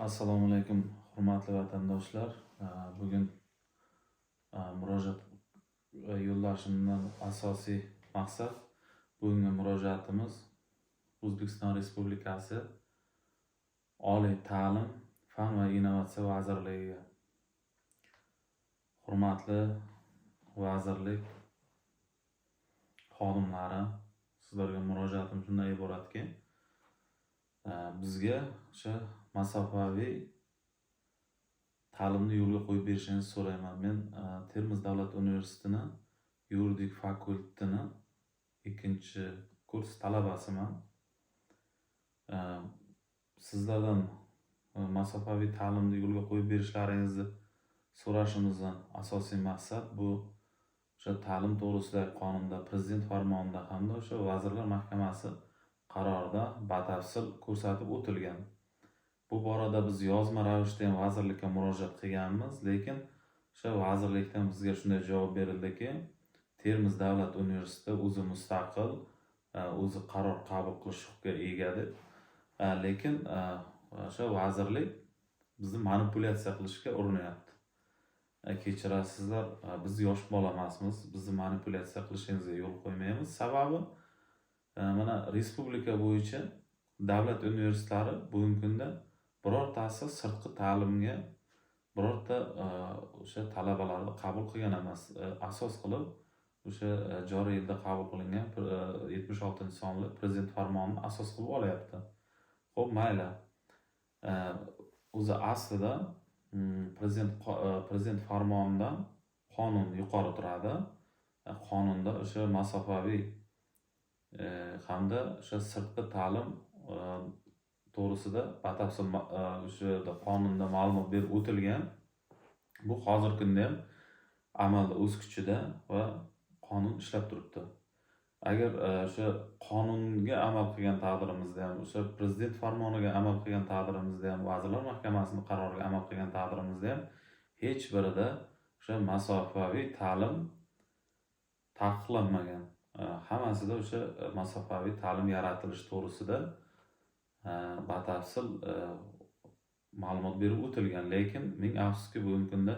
Assalomu alaykum, hurmatli vatandoshlar. Bugun murojaat yo'llashimdan asosiy maqsad bugungi murojaatimiz O'zbekiston Respublikasi Oliy ta'lim, fan va innovatsiya vazirligiga. Hurmatli vazirlik xodimlari, sizlarga murojaatim shunday iboratki, bizga o'sha masofaviy ta'limni yo'lga qo'yib berishingizni so'rayman. Men Termiz davlat universitetini yuridik fakultetini 2-kurs talabasiman. Sizlardan masofaviy ta'limni yo'lga qo'yib berishlaringizni so'rashimizdan asosiy maqsad bu o'sha ta'lim to'g'risidagi qonunda, prezident farmonida hamda o'sha Vazirlar Mahkamasi qarorida batafsil ko'rsatib o'tilgan. Bu borada biz yozma ravishda ham vazirlikka murojaat qilganmiz, lekin o'sha vazirlikdan bizga shunday javob berildiki, Termiz davlat universiteti o'zi mustaqil, o'zi qaror qabul qilish huquqiga ega deb. Lekin o'sha vazirlik bizni manipulyatsiya qilishga urinyapti. Kechirasizlar, biz yosh bola emasmiz, bizni manipulyatsiya qilishingizga yo'l qo'ymaymiz. Sababi mana respublika bo'yicha davlat universitetlari bugungi kunda birortasi sirtqi ta'limga birorta o'sha talabalarni qabul qilgan emas. Asos qilib o'sha joriy yilda qabul qilingan 76-sonli prezident farmonini asos qilib olyapti. Xo'p, mayli. O'zi aslida prezident farmonidan qonun yuqori turadi. Qonunda o'sha masofaviy hamda o'sha sirtqi ta'lim to'g'risida batafsil o'sha qonunda ma'lumot berib o'tilgan. Bu hozirgi kunda ham amalda o'z kuchida va qonun ishlab turibdi. Agar o'sha qonunga amal qilgan taqdirimizda ham, o'sha prezident farmoniga amal qilgan taqdirimizda ham, Vazirlar Mahkamasining qaroriga amal qilgan taqdirimizda ham hech birida o'sha masofaviy ta'lim taqiqlanmagan. Hammasida o'sha masofaviy ta'lim yaratilishi to'g'risida batafsil ma'lumot berib o'tilgan. Lekin ming afsuski bugungi kunda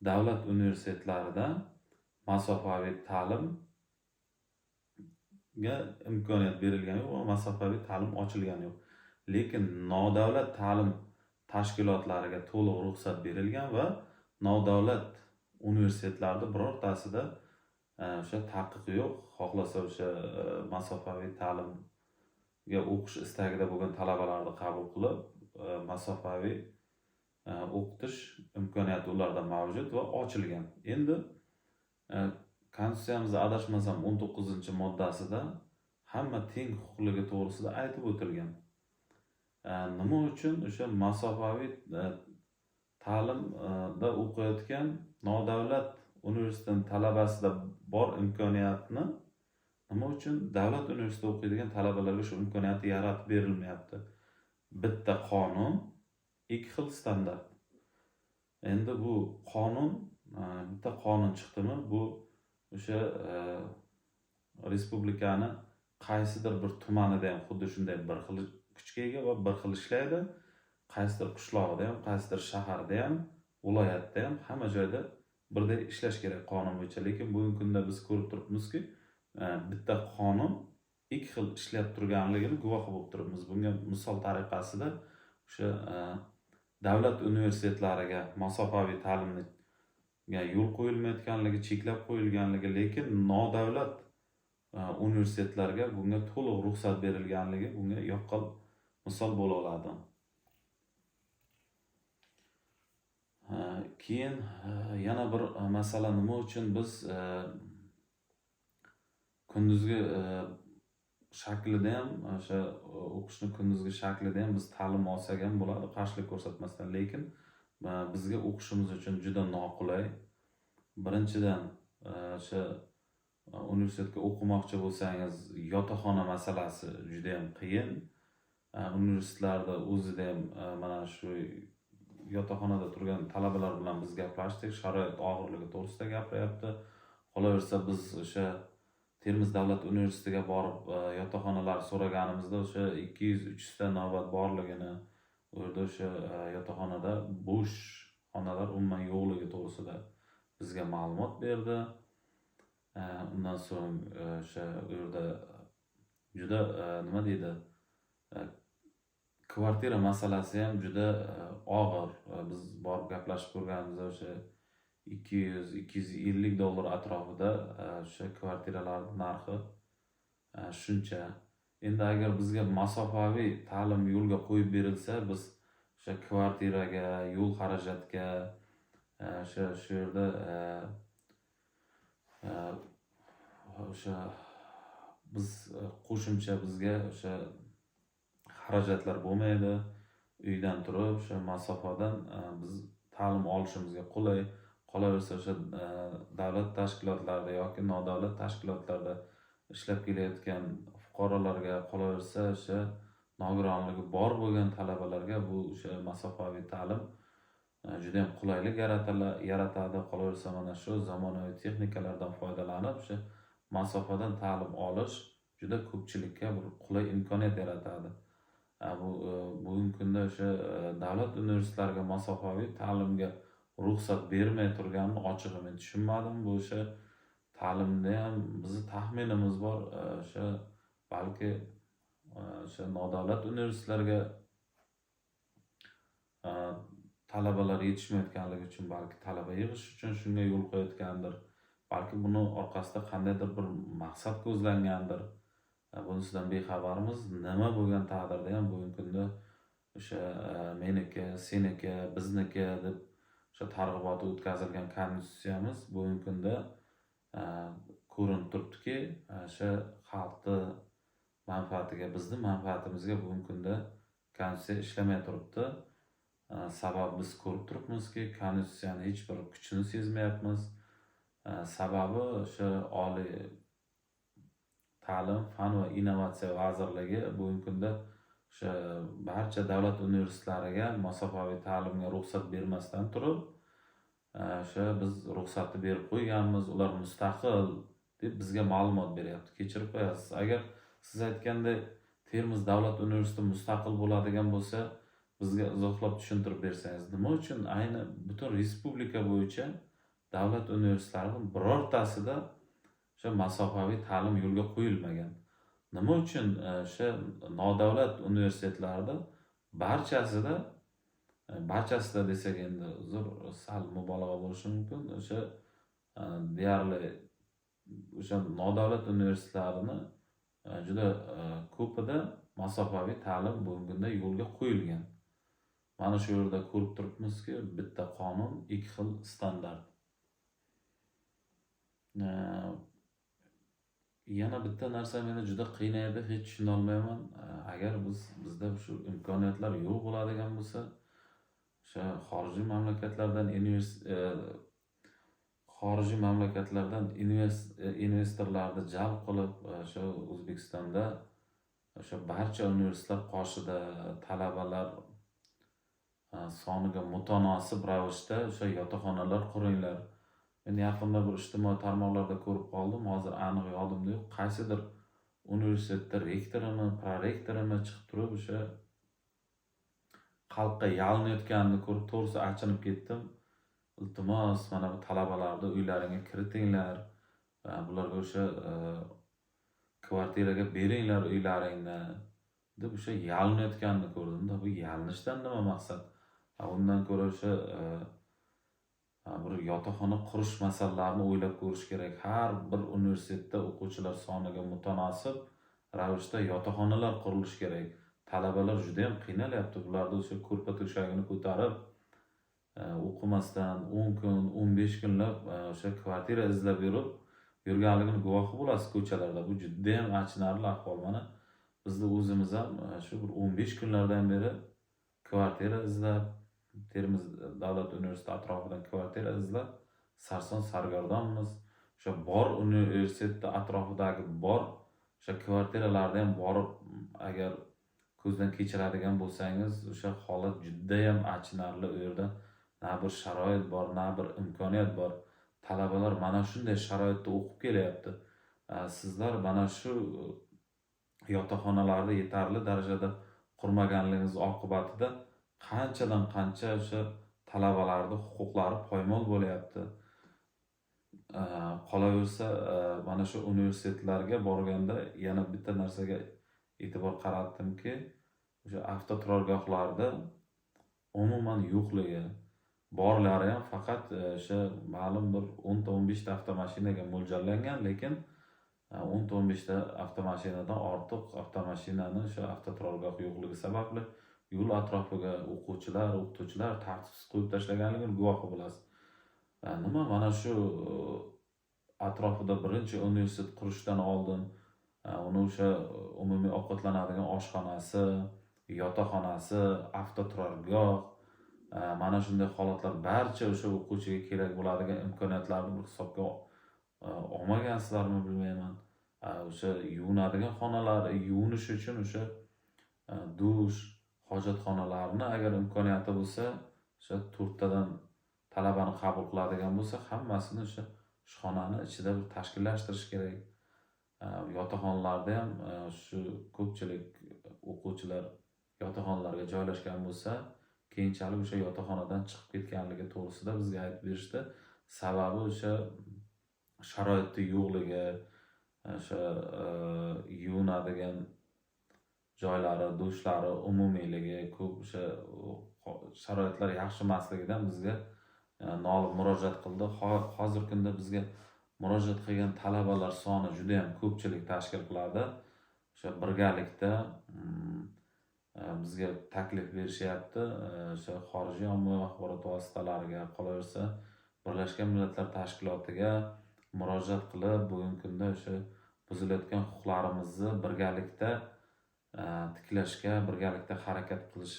davlat universitetlarida masofaviy ta'limga imkoniyat berilgani yo'q va masofaviy ta'lim ochilgani yo'q. Lekin nodavlat ta'lim tashkilotlariga to'liq ruxsat berilgan va nodavlat universitetlarda birortasida o'sha taqiq yo'q. Xohlasa o'sha masofaviy ta'limga o'qish istagida bo'lgan talabalarni qabul qilib, masofaviy o'qitish imkoniyati ularda mavjud va ochilgan. Endi Konstitutsiyamizda adashmasam 19-moddasida hamma teng huquqligi to'g'risida aytib o'tilgan. Nima uchun o'sha masofaviy ta'limda o'qiyotgan nodavlat universitet talabasida bor imkoniyatni nima uchun davlat universitetida o'qiydigan talabalarga shu imkoniyati yaratib berilmayapti? Bitta qonun, ikki xil standart. Endi bu qonun, bitta qonun chiqdimi, bu o'sha respublikani qaysidir bir tumanida ham xuddi shunday bir xil kuchga ega va bir xil ishlaydi. Qaysidir qishlog'ida ham, qaysidir shaharda ham, viloyatda ham hamma joyda birday ishlash kerak qonun bo'yicha. Lekin bugungi kunda biz ko'rib turibmizki, bitta qonun ikki xil ishlab turganligini guvohi bo'lib turibmiz. Bunga misol tariqasida o'sha davlat universitetlariga masofaviy ta'limga yo'l qo'yilmayotganligi, cheklab qo'yilganligi, lekin nodavlat universitetlarga bunga to'liq ruxsat berilganligi bunga yaqqol misol bo'la oladi. Keyin yana bir masala, nima uchun biz kunduzgi shaklida ham, o'sha o'qishni kunduzgi shaklida ham biz ta'lim olsak ham bo'ladi, qarshilik ko'rsatmasdan. Lekin bizga o'qishimiz uchun juda noqulay. Birinchidan, o'sha universitetga o'qimoqchi bo'lsangiz, yotoqxona masalasi juda ham qiyin. Universitetlarda o'zida ham mana shu yotoqxonada turgan talabalar bilan biz gaplashdik, sharoit og'irligi to'g'risida gapiryapti. Qolaversa biz o'sha Termiz davlat universitetiga borib yotoqxonalar so'raganimizda o'sha 200-300 ta navbat borligini u yerda o'sha yotoqxonada bo'sh xonalar umuman yo'qligi to'g'risida bizga ma'lumot berdi. Undan so'ng o'sha u yerda juda nima deydi, kvartira masalasi ham juda og'ir. Biz borib gaplashib ko'rganimizda o'sha $200-250 atrofida o'sha kvartiralarning narxi shuncha. Endi agar bizga masofaviy ta'lim yo'lga qo'yib berilsa, biz o'sha kvartiraga, yo'l xarajatga, shu yerda o'sha biz qo'shimcha bizga o'sha xarajatlar bo'lmaydi. Uydan turib o'sha masofadan biz ta'lim olishimizga qulay. Qolaversa o'sha davlat tashkilotlarida yoki nodavlat tashkilotlarda ishlab kelayotgan fuqarolarga, qolaversa o'sha nogironligi bor bo'lgan talabalarga bu o'sha masofaviy ta'lim juda ham qulaylik yaratadi. Qolaversa mana shu zamonaviy texnikalardan foydalanib o'sha masofadan ta'lim olish juda ko'pchilikka bir qulay imkoniyat yaratadi. Bugungi kunda o'sha davlat universitetlariga masofaviy ta'limga ruxsat bermay turganini ochig'i men tushunmadim. Bu o'sha ta'limda ham bizni taxminimiz bor, o'sha balki o'sha nodavlat universitetlarga talabalar yetishmayotganligi uchun, balki talaba yig'ish uchun shunga yo'l qo'yayotgandir. Balki buni orqasida qandaydir bir maqsad ko'zlangandir. Bunisidan bexabarmiz. Nima bo'lgan taqdirda ham bugungi kunda o'sha meniki, seniki, bizniki deb o'sha targ'iboti o'tkazilgan konstitutsiyamiz bugungi kunda ko'rinib turibdiki, o'sha xalqni manfaatiga, bizni manfaatimizga bugungi kunda konstitutsiya ishlamay turibdi. Sabab biz ko'rib turibmizki, konstitutsiyani hech bir kuchini sezmayapmiz. Sababi o'sha Oliy ta'lim, fan va innovatsiya vazirligi bugungi kunda o'sha barcha davlat universitetlariga masofaviy ta'limga ruxsat bermasdan turib, o'sha biz ruxsatni berib qo'yganmiz, ular mustaqil deb bizga ma'lumot beryapti. Kechirib qo'yasiz. Agar siz aytgandek Termiz davlat universiteti mustaqil bo'ladigan bo'lsa, bizga izohlab tushuntirib bersangiz, nima uchun ayni butun respublika bo'yicha davlat universitetlarining birortasida o'sha masofaviy ta'lim yo'lga qo'yilmagan? Nima uchun o'sha nodavlat universitetlarda barchasida desak endi uzr, sal mubolag'a bo'lishi mumkin, o'sha deyarli o'sha nodavlat universitetlarini juda ko'pida masofaviy ta'lim bugungi kunda yo'lga qo'yilgan. Mana shu yerda ko'rib turibmizki, bitta qonun, ikki xil standart. Yana bitta narsa meni juda qiynaydi, hech tushuna olmayman. Agar bizda shu imkoniyatlar yo'q bo'ladigan bo'lsa, o'sha xorijiy mamlakatlardan investorlarni jalb qilib, o'sha O'zbekistonda o'sha barcha universitetlar qoshida talabalar soniga mutanosib ravishda o'sha yotoqxonalar quringlar. Men yaqinda bir ijtimoiy tarmoqlarda ko'rib qoldim, hozir aniq yodimda yo'q. Qaysidir universitetda rektorimi, prorektorimi chiqib turib o'sha xalqqa yalinayotganini ko'rib to'g'risi achinib ketdim. Iltimos, mana bu talabalarni uylaringga kiritinglar, bularga o'sha kvartiraga beringlar uylaringni deb o'sha yalinayotganini ko'rdim-da. Bu yalinishdan nima maqsad? Undan ko'ra o'sha bir yotoqxona qurish masalalarini o'ylab ko'rish kerak. Har bir universitetda o'quvchilar soniga mutanosib ravishda yotoqxonalar qurilishi kerak. Talabalar juda ham qiynalyapti. Bularni o'sha ko'rpa to'shagini ko'tarib o'qimasdan 10 kun, 15 kunlab o'sha kvartira izlab yurganligini guvohi bo'lasiz ko'chalarda. Bu juda ham achinarli ahvol. Mana bizning o'zimiz ham shu bir 15 kunlardan beri kvartira izlab, Termiz davlat universiteti atrofidan kvartira izlab sarson sargardonmiz. O'sha bor universitetning atrofidagi bor o'sha kvartiralarda ham borib agar ko'zdan kechiradigan bo'lsangiz, o'sha holat juda ham achinarli. U yerda na bir sharoit bor, na bir imkoniyat bor. Talabalar mana shunday sharoitda o'qib kelyapti. Sizlar mana shu yotoqxonalarni yetarli darajada qurmaganligingiz oqibatida qanchadan qancha o'sha talabalarning huquqlari poymol bo'lyapti. Qolaversa, mana shu universitetlarga borganda yana bitta narsaga e'tibor qaratdimki, o'sha avtoturargohlarda umuman yo'qligi, borlari ham faqat o'sha ma'lum bir 10-15 ta avtomashinaga mo'ljallangan, lekin 10-15 ta avtomashinadan ortiq avtomashinani o'sha avtoturargoh yo'qligi sababli yo'l atrofiga o'quvchilar, o'qituvchilar tartibsiz qo'yib tashlaganligini guvohi bo'lasiz. Nima mana shu atrofida birinchi universitet qurishdan oldin uni o'sha umumiy ovqatlanadigan oshxonasi, yotoqxonasi, avtoturargoh, mana shunday holatlar barcha o'sha o'quvchiga kerak bo'ladigan imkoniyatlarni bir hisobga olmagansizlarmi bilmayman. O'sha yuvinadigan xonalar, yuvinish uchun o'sha dush, hojatxonalarni agar imkoniyati bo'lsa, o'sha 4 tadan talabani qabul qiladigan bo'lsa, hammasini o'sha ishxonani ichida bir tashkillashtirish kerak. Yotoqxonalarda ham shu ko'pchilik o'quvchilar yotoqxonalarga joylashgan bo'lsa, keyinchalik o'sha yotoqxonadan chiqib ketganligi to'g'risida bizga aytib berishdi. Sababi o'sha sharoitning yo'qligi, o'sha yuvinadigan joylari, dushlari umumiyligi, ko'p o'sha sharoitlar yaxshi emasligidan bizga nolib murojaat qildi. Hozirgi kunda bizga murojaat qilgan talabalar soni juda ham ko'pchilik tashkil qiladi. O'sha birgalikda bizga taklif berishyapti. O'sha xorijiy ommaviy axborot vositalariga, qolaversa Birlashgan Millatlar Tashkilotiga murojaat qilib, bugungi kunda o'sha buzilayotgan huquqlarimizni birgalikda tiklashga, birgalikda harakat qilish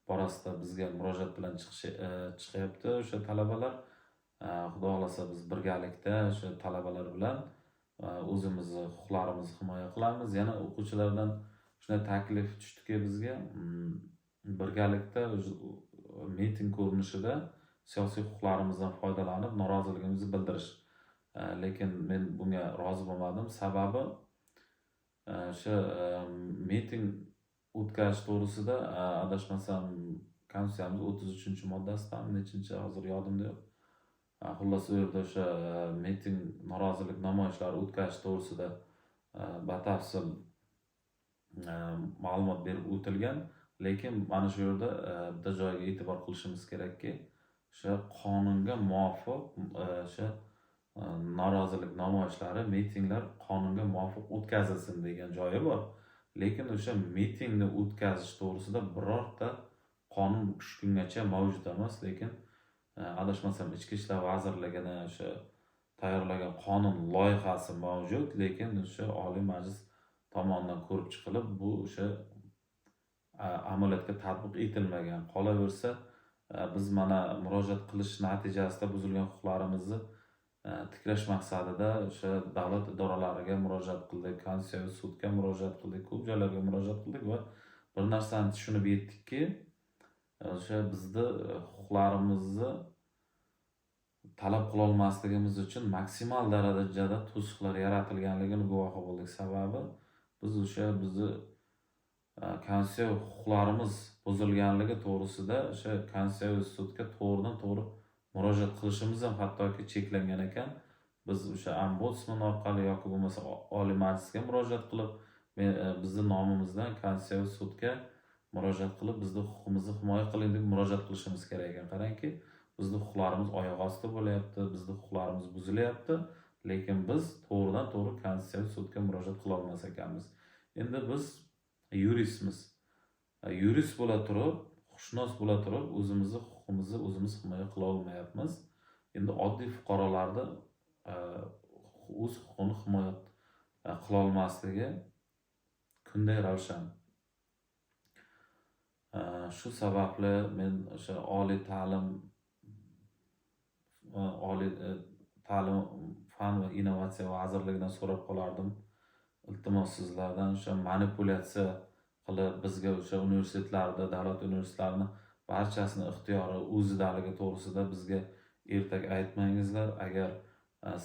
borasida bizga murojaat bilan chiqyapti o'sha talabalar. Xudo xolasa biz birgalikda o'sha talabalar bilan o'zimizni huquqlarimizni himoya qilamiz. Yana o'quvchilardan shunday taklif tushdiki bizga birgalikda miting ko'rinishida siyosiy huquqlarimizdan foydalanib noroziligimizni bildirish. Lekin men bunga rozi bo'lmadim. Sababi o'sha miting o'tkazish to'g'risida adashmasam Konstitutsiyamiz 33-moddasida nechinchi hozir yodimda yo'q. Xullas u yerda o'sha miting, norozilik namoyishlari o'tkazish to'g'risida batafsil ma'lumot berib o'tilgan. Lekin mana shu yerda bitta joyga e'tibor qilishimiz kerakki, o'sha qonunga muvofiq o'sha norozilik namoyishlari, mitinglar qonunga muvofiq o'tkazilsin degan joyi bor. Lekin o'sha mitingni o'tkazish to'g'risida birorta qonun shu kungacha mavjud emas. Lekin adashmasam Ichki ishlar vazirligining o'sha tayyorlagan qonun loyihasi mavjud, lekin o'sha Oliy Majlis tomonidan ko'rib chiqilib, bu o'sha amaliyotga tatbiq etilmagan. Qolaversa, biz mana murojaat qilish natijasida buzilgan huquqlarimizni tiklash maqsadida o'sha davlat idoralariga murojaat qildik, Konstitutsiyaviy sudga murojaat qildik, ko'p joylarga murojaat qildik va bir narsani tushunib yetdikki, o'sha bizni huquqlarimizni talab qila olmasligimiz uchun maksimal darajada to'siqlar yaratilganligini guvohi bo'ldik. Sababi biz o'sha bizni konstitutsiyaviy huquqlarimiz buzilganligi to'g'risida o'sha Konstitutsiyaviy sudga to'g'ridan-to'g'ri murojaat qilishimiz ham hattoki cheklangan ekan. Biz o'sha ombudsman orqali yoki bo'lmasa Oliy Majlisga murojaat qilib, bizning nomimizdan Konstitutsiyaviy sudga murojaat qilib, bizning huquqimizni himoya qiling deb murojaat qilishimiz kerak ekan. Qarangki, bizning huquqlarimiz oyoq ostida bo'lyapti, bizning huquqlarimiz buzilyapti, lekin biz to'g'ridan-to'g'ri Konstitutsiyaviy sudga murojaat qila olmas ekanmiz. Endi biz yuristmiz. Yurist bo'la turib, huquqshunos bo'la turib, o'zimizni huquqimizni o'zimiz himoya qila olmayapmiz. Endi oddiy fuqarolarni o'z huquqini himoya qila olmasligi kunday ravshan. Shu sababli men o'sha oliy ta'lim fan va innovatsiya vazirligidan so'rab qolardim. Iltimos sizlardan o'sha manipulyatsiya qilib bizga o'sha universitetlarda, davlat universitetlarini barchasini ixtiyori o'zidaligi to'g'risida bizga ertaga aytmangizlar. Agar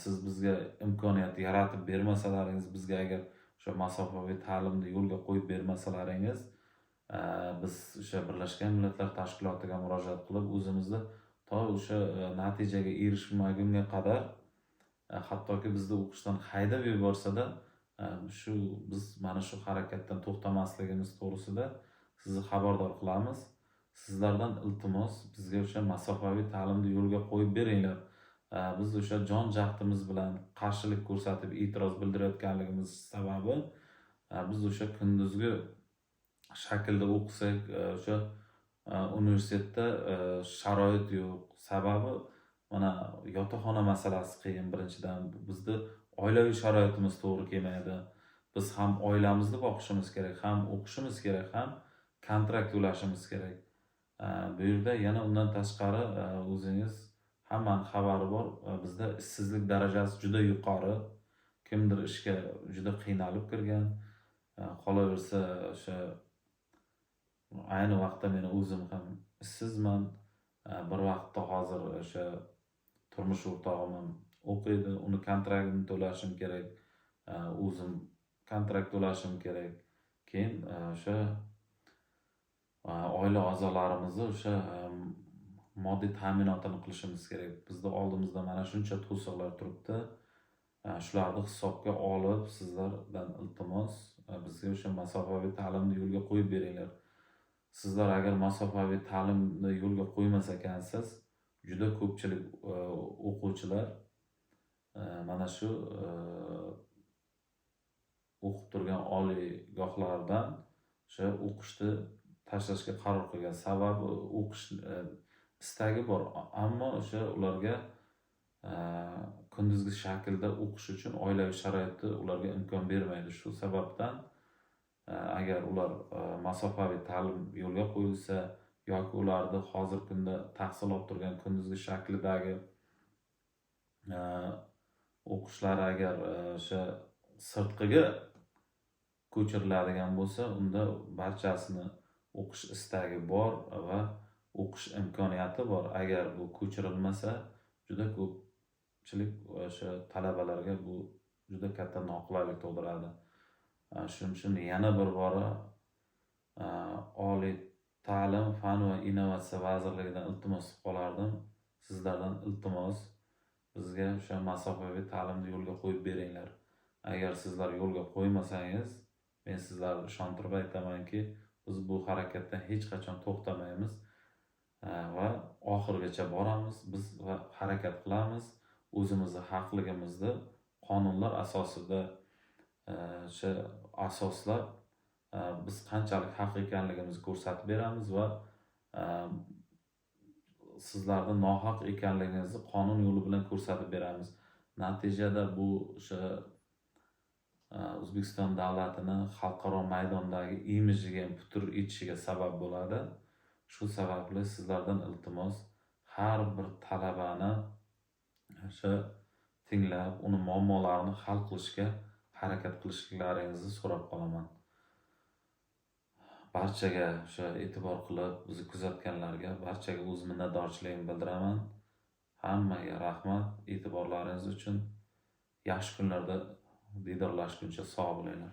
siz bizga imkoniyat yaratib bermasalaringiz, bizga agar o'sha masofaviy ta'limni yo'lga qo'yib bermasalaringiz, biz o'sha Birlashgan Millatlar Tashkilotiga murojaat qilib, o'zimizni to o'sha natijaga erishmagunga qadar, hattoki bizni o'qishdan haydab yuborsada, shu biz mana shu harakatdan to'xtamasligimiz to'g'risida sizni xabardor qilamiz. Sizlardan iltimos, bizga o'sha masofaviy ta'limni yo'lga qo'yib beringlar. Biz o'sha jon jahdimiz bilan qarshilik ko'rsatib e'tiroz bildirayotganligimiz sababi, biz o'sha kunduzgi shaklda o'qisak, o'sha universitetda sharoit yo'q. Sababi mana yotoqxona masalasi qiyin. Birinchidan bizni oilaviy sharoitimiz to'g'ri kelmaydi. Biz ham oilamizni boqishimiz kerak, ham o'qishimiz kerak, ham kontrakt to'lashimiz kerak. Bu yerda yana undan tashqari, o'zingiz hammaning xabari bor, bizda ishsizlik darajasi juda yuqori. Kimdir ishga juda qiynalib kirgan. Qolaversa o'sha ayni vaqtda men o'zim ham ishsizman. Bir vaqtda hozir o'sha turmush o'rtog'im ham o'qiydi, uni kontraktini to'lashim kerak. O'zim kontrakt to'lashim kerak. Keyin o'sha oila a'zolarimizni o'sha moddiy ta'minotini qilishimiz kerak. Bizda oldimizda mana shuncha to'siqlar turibdi. Shularni hisobga olib, sizlardan iltimos, bizga o'sha masofaviy ta'limni yo'lga qo'yib beringlar. Sizlar agar masofaviy ta'limni yo'lga qo'ymas ekansiz, juda ko'pchilik o'quvchilar mana shu o'qib turgan oliygohlardan o'sha o'qishni tashlashga qaror qilgan. Sababi o'qish istagi bor, ammo o'sha ularga kunduzgi shaklda o'qish uchun oilaviy sharoitda ularga imkon bermaydi. Shu sababdan agar ular masofaviy ta'lim yo'lga qo'yilsa yoki ularni hozirgi kunda tahsil olib turgan kunduzgi shaklidagi o'qishlari agar o'sha sirtqiga ko'chiriladigan bo'lsa, unda barchasini o'qish istagi bor va o'qish imkoniyati bor. Agar bu ko'chirilmasa, juda ko'pchilik o'sha talabalarga bu juda katta noqulaylik tug'diradi. Shuning uchun yana bir bora Oliy ta'lim, fan va innovatsiya vazirligidan iltimos qilib qolardim. Sizlardan iltimos, bizga o'sha masofaviy ta'limni yo'lga qo'yib beringlar. Agar sizlar yo'lga qo'ymasangiz, men sizlarni ishontirib aytamanki, biz bu harakatdan hech qachon to'xtamaymiz va oxirigacha boramiz. Biz harakat qilamiz, o'zimizni haqligimizni qonunlar asosida o'sha asoslab biz qanchalik haq ekanligimizni ko'rsatib beramiz va sizlarni nohaq ekanligingizni qonun yo'li bilan ko'rsatib beramiz. Natijada bu o'sha O'zbekiston davlatini xalqaro maydondagi imijiga putur etishiga sabab bo'ladi. Shu sababli sizlardan iltimos, har bir talabani o'sha tinglab, uni muammolarini hal qilishga harakat qilishlaringizni so'rab qolaman. Barchaga o'sha e'tibor qilib, bizni kuzatganlarga barchaga o'z minnatdorchiligimni bildiraman. Hammaga rahmat e'tiborlaringiz uchun. Yaxshi kunlarda diydorlashguncha sog' bo'linglar.